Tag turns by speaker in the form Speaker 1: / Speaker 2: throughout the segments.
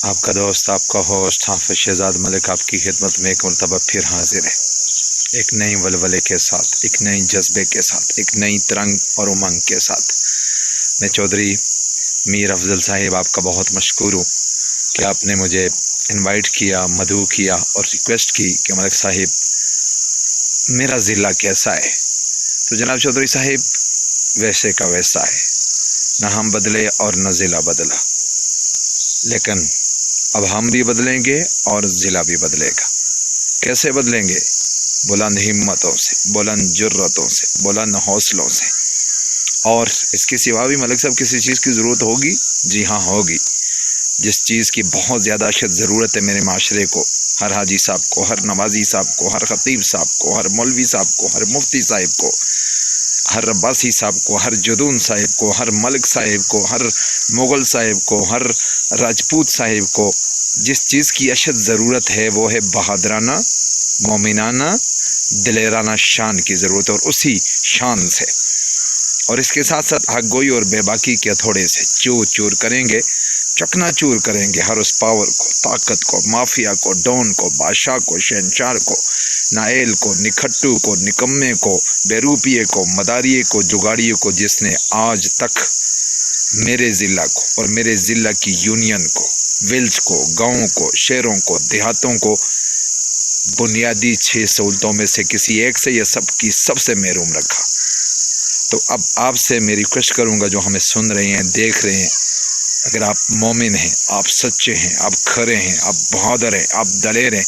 Speaker 1: آپ کا دوست، آپ کا ہوسٹ حافظ شہزاد ملک آپ کی خدمت میں ایک مرتبہ پھر حاضر ہے، ایک نئی ولولے کے ساتھ، ایک نئی جذبے کے ساتھ، ایک نئی ترنگ اور امنگ کے ساتھ۔ میں چودھری میر افضل صاحب آپ کا بہت مشکور ہوں کہ آپ نے مجھے انوائٹ کیا، مدعو کیا اور ریکویسٹ کی کہ ملک صاحب میرا ضلع کیسا ہے؟ تو جناب چودھری صاحب ویسے کا ویسا ہے، نہ ہم بدلے اور نہ ضلع بدلا، لیکن اب ہم بھی بدلیں گے اور ضلع بھی بدلے گا۔ کیسے بدلیں گے؟ بلند ہمتوں سے، بلند جرتوں سے، بلند حوصلوں سے۔ اور اس کے سوا بھی ملک صاحب کسی چیز کی ضرورت ہوگی؟ جی ہاں ہوگی۔ جس چیز کی بہت زیادہ اشد ضرورت ہے میرے معاشرے کو، ہر حاجی صاحب کو، ہر نمازی صاحب کو، ہر خطیب صاحب کو، ہر مولوی صاحب کو، ہر مفتی صاحب کو، ہر رباسی صاحب کو، ہر جدون صاحب کو، ہر ملک صاحب کو، ہر مغل صاحب کو، ہر راجپوت صاحب کو، جس چیز کی اشد ضرورت ہے وہ ہے بہادرانہ، مومنانہ، دلیرانہ شان کی ضرورت، اور اسی شان سے اور اس کے ساتھ ساتھ حق گوئی اور بے باکی کے ہتھوڑے سے چور چور کریں گے، چکنا چور کریں گے ہر اس پاور کو، طاقت کو، مافیا کو، ڈون کو، بادشاہ کو، شہنشار کو، نائل کو، نکھٹو کو، نکمے کو، بے روپیے کو، مداریے کو، جگاڑیے کو، جس نے آج تک میرے ضلع کو اور میرے ضلع کی یونین کو، ویلز کو، گاؤں کو، شہروں کو، دیہاتوں کو بنیادی 6 سہولتوں میں سے کسی ایک سے یا سب کی سب سے محروم رکھا۔ تو اب آپ سے میں ریکویسٹ کروں گا جو ہمیں سن رہے ہیں، دیکھ رہے ہیں، اگر آپ مومن ہیں، آپ سچے ہیں، آپ کھرے ہیں، آپ بہادر ہیں، آپ دلیر ہیں،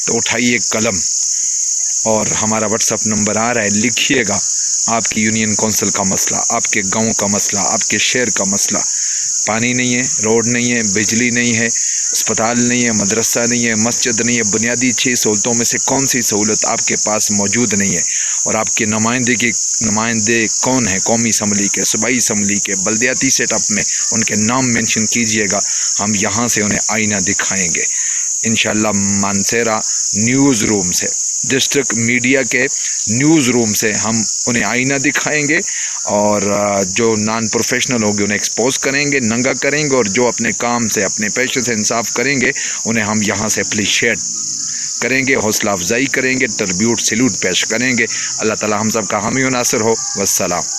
Speaker 1: تو اٹھائیے قلم اور ہمارا واٹس ایپ نمبر آ رہا ہے، لکھیے گا آپ کی یونین کونسل کا مسئلہ، آپ کے گاؤں کا مسئلہ، آپ کے شہر کا مسئلہ۔ پانی نہیں ہے، روڈ نہیں ہے، بجلی نہیں ہے، اسپتال نہیں ہے، مدرسہ نہیں ہے، مسجد نہیں ہے، بنیادی 6 سہولتوں میں سے کون سی سہولت آپ کے پاس موجود نہیں ہے؟ اور آپ کے نمائندے کون ہیں؟ قومی اسمبلی کے، صوبائی اسمبلی کے، بلدیاتی سیٹ اپ میں ان کے نام مینشن کیجئے گا، ہم یہاں سے انہیں آئینہ دکھائیں گے انشاءاللہ۔ مانسیرا نیوز روم سے، ڈسٹرکٹ میڈیا کے نیوز روم سے ہم انہیں آئینہ دکھائیں گے، اور جو نان پروفیشنل ہوگی انہیں ایکسپوز کریں گے، ننگا کریں گے، اور جو اپنے کام سے، اپنے پیشے سے انصاف کریں گے انہیں ہم یہاں سے اپریشیٹ کریں گے، حوصلہ افزائی کریں گے، ٹربیوٹ سیلوٹ پیش کریں گے۔ اللہ تعالی ہم سب کا حامی و ناصر ہو۔ والسلام۔